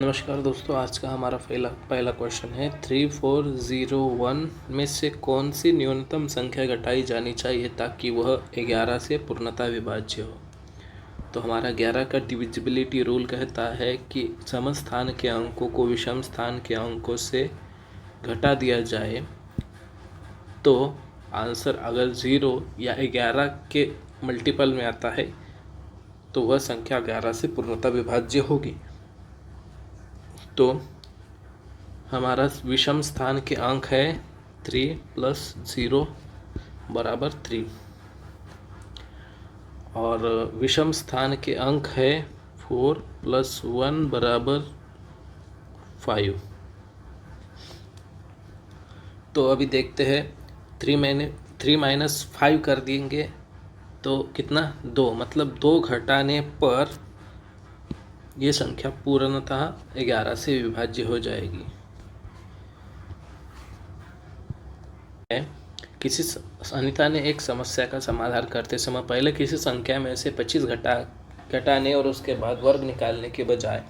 नमस्कार दोस्तों, आज का हमारा पहला क्वेश्चन है 3401 में से कौन सी न्यूनतम संख्या घटाई जानी चाहिए ताकि वह 11 से पूर्णतः विभाज्य हो। तो हमारा 11 का डिविजिबिलिटी रूल कहता है कि सम स्थान के अंकों को विषम स्थान के अंकों से घटा दिया जाए तो आंसर अगर 0 या 11 के मल्टीपल में आता है तो वह संख्या 11 से पूर्णतः विभाज्य होगी। तो हमारा विषम स्थान के अंक है 3 + 0 = 3 और विषम स्थान के अंक है 4 + 1 = 5। तो अभी देखते हैं 3 - 5 कर देंगे तो कितना 2, मतलब 2 घटाने पर ये संख्या पूर्णतः 11 से विभाज्य हो जाएगी। अनिता ने एक समस्या का समाधान करते समय पहले किसी संख्या में से 25 घटाने और उसके बाद वर्ग निकालने के बजाय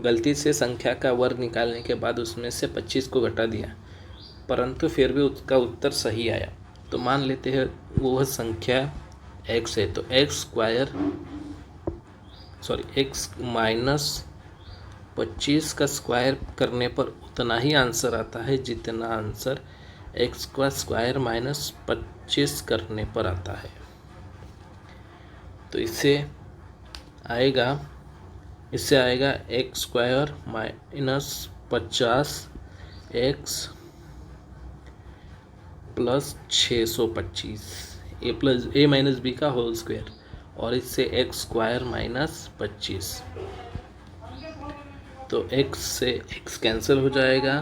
गलती से संख्या का वर्ग निकालने के बाद उसमें से 25 को घटा दिया, परंतु फिर भी उसका उत्तर सही आया। तो मान लेते हैं वह संख्या x है, तो x - 25 का स्क्वायर करने पर उतना ही आंसर आता है जितना आंसर x का स्क्वायर - 25 करने पर आता है। तो इससे आएगा x² - 50 x + 625 a - b का होल स्क्वायर और इससे x² - 25। तो x से x कैंसिल हो जाएगा,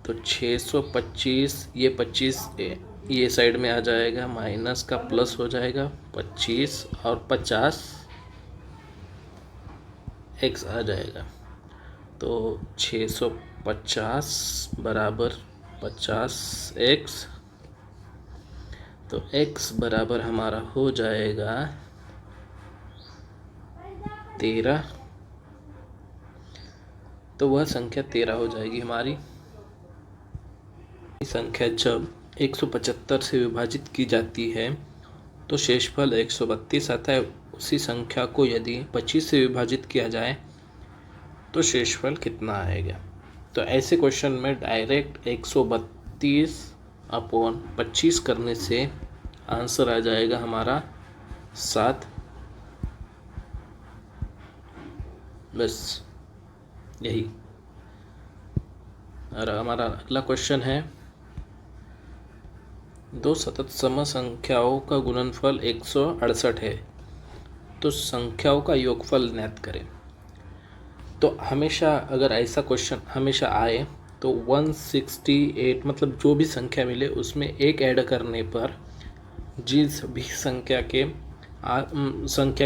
तो 625 ये 25 ये साइड में आ जाएगा, माइनस का प्लस हो जाएगा 25 और 50 x आ जाएगा। तो 650 = 50x, तो x बराबर हमारा हो जाएगा 13। तो वह संख्या 13 हो जाएगी हमारी। संख्या जब 175 से विभाजित की जाती है तो शेषफल 132 आता है। उसी संख्या को यदि 25 से विभाजित किया जाए तो शेषफल कितना आएगा। तो ऐसे क्वेश्चन में डायरेक्ट 132/25 करने से आंसर आ जाएगा हमारा 7। बस यही। और हमारा अगला क्वेश्चन है, दो सतत सम संख्याओं का गुणनफल 168 है, तो संख्याओं का योगफल ज्ञात करें। तो हमेशा अगर ऐसा क्वेश्चन हमेशा आए तो 168 मतलब जो भी संख्या मिले उसमें एक ऐड करने पर जिस भी संख्या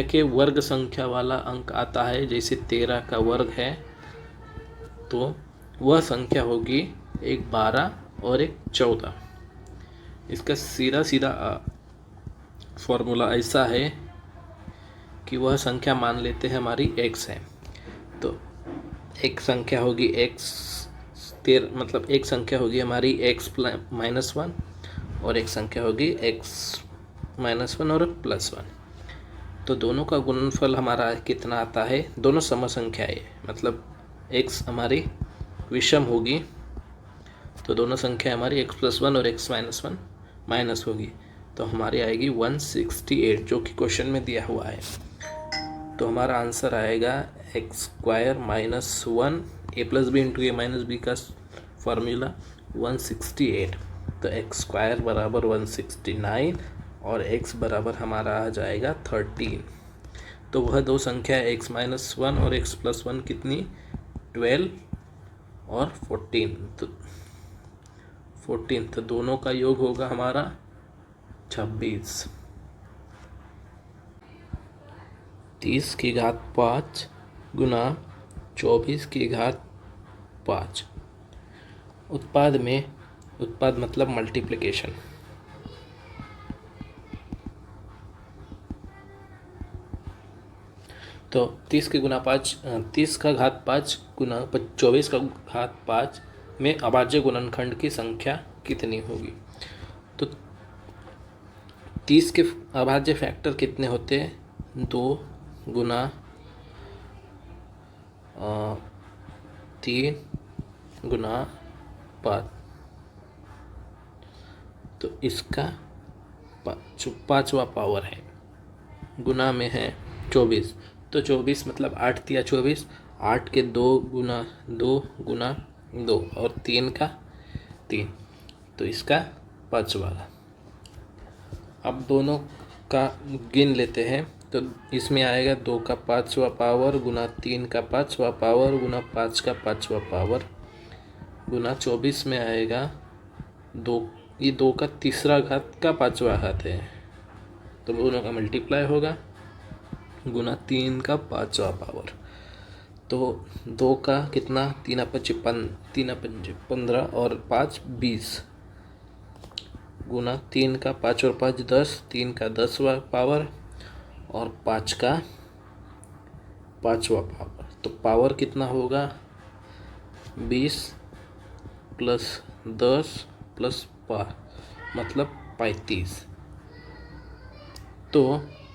के वर्ग संख्या वाला अंक आता है, जैसे 13 का वर्ग है तो वह संख्या होगी एक 12 और एक 14। इसका सीधा फॉर्मूला ऐसा है कि वह संख्या मान लेते हैं हमारी x है, तो एक संख्या होगी एक संख्या होगी हमारी x - 1 और एक संख्या होगी x - 1 और +1। तो दोनों का गुणनफल हमारा कितना आता है, दोनों सम संख्याएं मतलब x हमारी विषम होगी, तो दोनों संख्या हमारी x + 1 और x - 1 माइनस होगी, तो हमारी आएगी 168 जो कि क्वेश्चन में दिया हुआ है। तो हमारा आंसर आएगा x² - 1 a + b × a - b का फॉर्मूला 168। तो x² = 169 और x बराबर हमारा आ जाएगा 13। तो वह दो संख्या x - 1 और x + 1 कितनी 12 और 14। तो दोनों का योग होगा हमारा 26। 30⁵ गुना 24⁵ उत्पाद मतलब मल्टीप्लिकेशन। तो 30 के गुना 5, 30 का घात 5 गुना 24 का घात 5 में अभाज्य गुणनखंड की संख्या कितनी होगी। तो 30 के अभाज्य फैक्टर कितने होते हैं, 2 गुना 3 गुना 5, तो इसका पाँचवा पावर है, गुना में है 24, तो 24 मतलब 8 तिया 24, 8 के 2 गुना 2 और 3 का 3, तो इसका पाँचवा। अब दोनों का गिन लेते हैं, तो इसमें आएगा 2 का 5वां पावर गुना 3 का 5वां पावर गुना 5 का 5वां पावर गुना 24 में आएगा 2, ये 2 का 3रा घात का 5वां घात है, तो दोनों का मल्टीप्लाई होगा गुना 3 का 5वां पावर। तो 2 का कितना, 3 पंजे 15 और 5 20 गुना 3 का 5 और 5 10, 3 का 10वां पावर और 5 का 5वां पावर। तो पावर कितना होगा, 20 प्लस 10 प्लस 5 मतलब 35। तो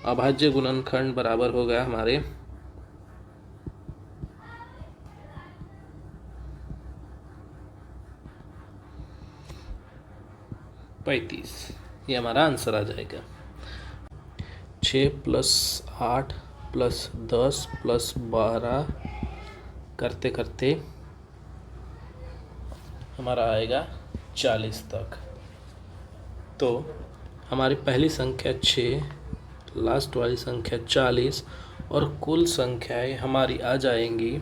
अभाज्य गुणनखंड बराबर हो गया हमारे 35, ये हमारा आंसर आ जाएगा। 6 प्लस 8 प्लस 10 प्लस 12 करते करते हमारा आएगा 40 तक। तो हमारी पहली संख्या 6, लास्ट वाली संख्या 40 और कुल संख्याएं हमारी आ जाएंगी,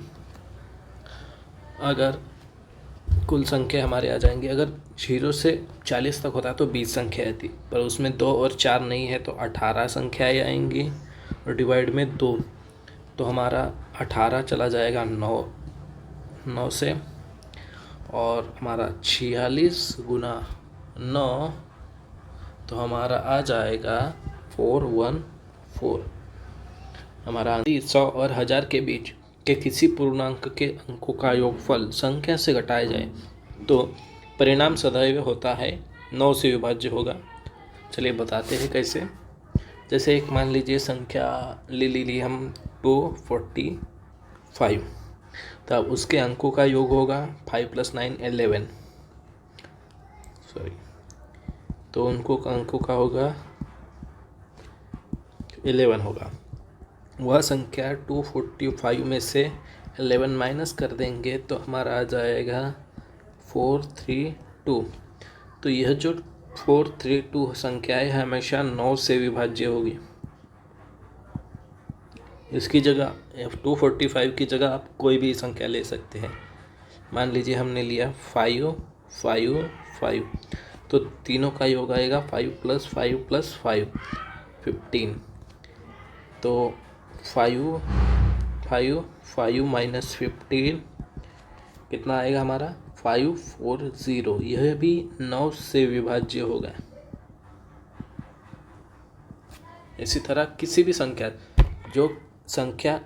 अगर कुल संख्या हमारे आ जाएंगी, अगर 0 से 40 तक होता तो 20 संख्याएँ थी, पर उसमें 2 और 4 नहीं है तो 18 संख्याएँ आएंगी और डिवाइड में 2, तो हमारा 18 चला जाएगा 9 से, और हमारा 46 गुना 9, तो हमारा आ जाएगा 414। हमारा 100 और 1000 के बीच के किसी पूर्णांक के अंकों का योगफल संख्या से घटाया जाए तो परिणाम सदैव होता है 9 से विभाज्य होगा। चलिए बताते हैं कैसे। जैसे एक मान लीजिए संख्या ले ली हम 245, तो अब उसके अंकों का योग होगा 5 + 9 11, तो उनको अंकों का होगा 11 होगा। वह संख्या 245 में से 11 माइनस कर देंगे तो हमारा आ जाएगा 432। तो यह जो 432 संख्या है हमेशा 9 से विभाज्य होगी। इसकी जगह 245 की जगह आप कोई भी संख्या ले सकते हैं। मान लीजिए हमने लिया 5 5 5, तो तीनों का योग आएगा 5 + 5 + 5 15, तो 5 5 5 - 15 कितना आएगा हमारा 540। यह भी 9 से विभाज्य होगा। इसी तरह किसी भी संख्या जो संख्या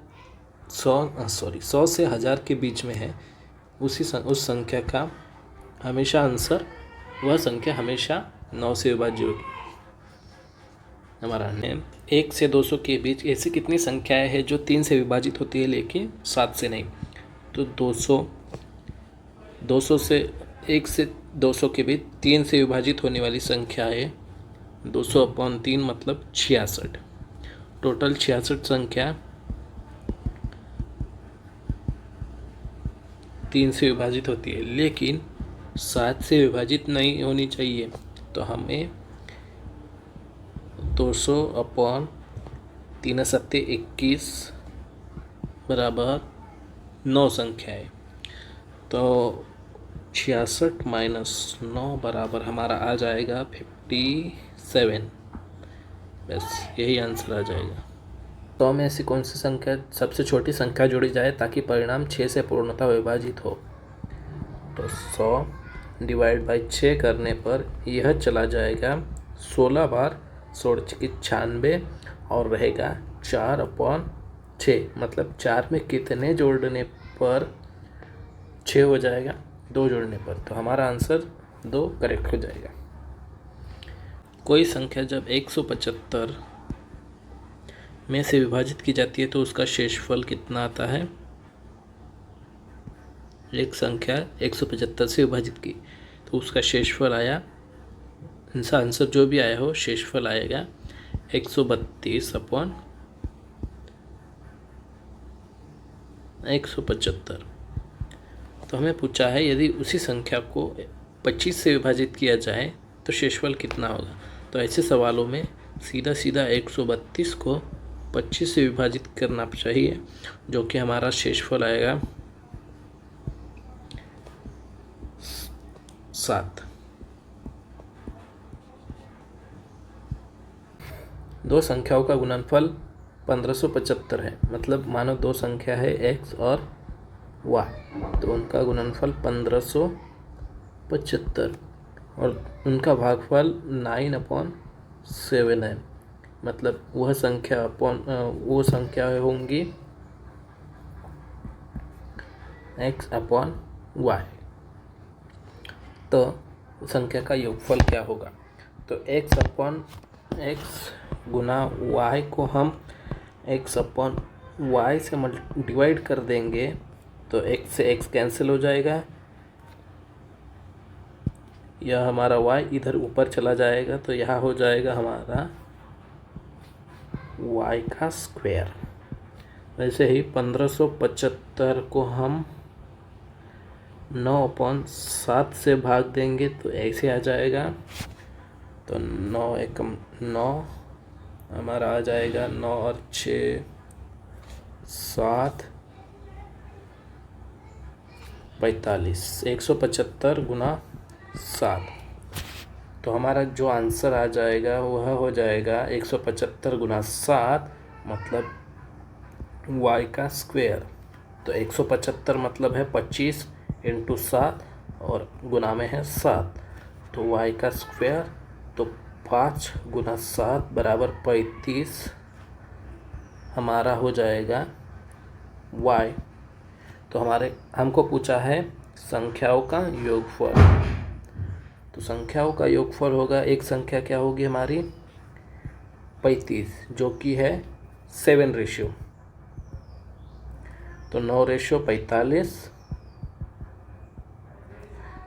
100 से 1000 के बीच में है उस संख्या का हमेशा आंसर, वह संख्या हमेशा 9 से विभाज्य होगी। हमारा 1 से 200 के बीच ऐसी कितनी संख्याएं हैं जो 3 से विभाजित होती है लेकिन 7 से नहीं। तो 200 से 1 से 200 के बीच 3 से विभाजित होने वाली संख्या है 200/3 मतलब 66। टोटल 66 संख्या 3 से विभाजित होती है लेकिन 7 से विभाजित नहीं होनी चाहिए। तो हमें 200/3 × 21 बराबर 9 संख्या है। तो 66 - 9 बराबर हमारा आ जाएगा 57। बस यही आंसर आ जाएगा। 100 में ऐसी कौन सी संख्या सबसे छोटी संख्या जोड़ी जाए ताकि परिणाम 6 से पूर्णतः विभाजित हो। तो 100 / 6 करने पर यह चला जाएगा 16 बार 16 × 96 और रहेगा 4/6। 6, मतलब 4 में कितने जोड़ने पर 6 हो जाएगा? 2 जोड़ने पर। तो हमारा आंसर 2 करेक्ट हो जाएगा। कोई संख्या जब 175 में से विभाजित की जाती है तो उसका शेषफल कितना आता है? एक संख्या 175 से विभाजित की तो उसका शेषफल आया, इनका आंसर जो भी आया हो शेषफल आएगा 132/175। तो हमें पूछा है यदि उसी संख्या को 25 से विभाजित किया जाए तो शेषफल कितना होगा। तो ऐसे सवालों में सीधा सीधा 132 को 25 से विभाजित करना चाहिए, जो कि हमारा शेषफल आएगा 7। दो संख्याओं का गुणनफल 1575 है, मतलब मानो दो संख्या है x और y, तो उनका गुणनफल 1575 और उनका भागफल 9/7 है, मतलब वो संख्या होंगी x/y। तो संख्या का योगफल क्या होगा? तो x गुना y को हम x/y से डिवाइड कर देंगे तो x से x कैंसिल हो जाएगा, यह हमारा y इधर ऊपर चला जाएगा तो यहाँ हो जाएगा हमारा y का स्क्वायर। वैसे ही 1575 को हम 9/7 से भाग देंगे तो ऐसे आ जाएगा, तो 9 एकम 9 हमारा आ जाएगा, 9 और 6 7 45, 175 गुना 7। तो हमारा जो आंसर आ जाएगा वह हो जाएगा 175 गुना 7, मतलब y का स्क्वायर। तो 175 मतलब है 25 × 7 और गुना में है 7, तो y का स्क्वायर, तो 5 गुना 7 बराबर 35 हमारा हो जाएगा y। तो हमको पूछा है संख्याओं का योगफल, तो संख्याओं का योगफल होगा, एक संख्या क्या होगी हमारी 35, जो कि है 7 रेशियो, तो 9/45,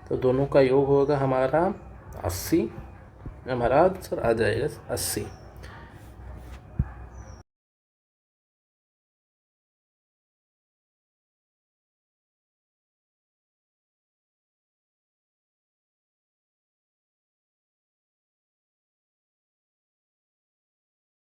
तो दोनों का योग होगा हमारा 80, हमारा आंसर आ जाएगा 80।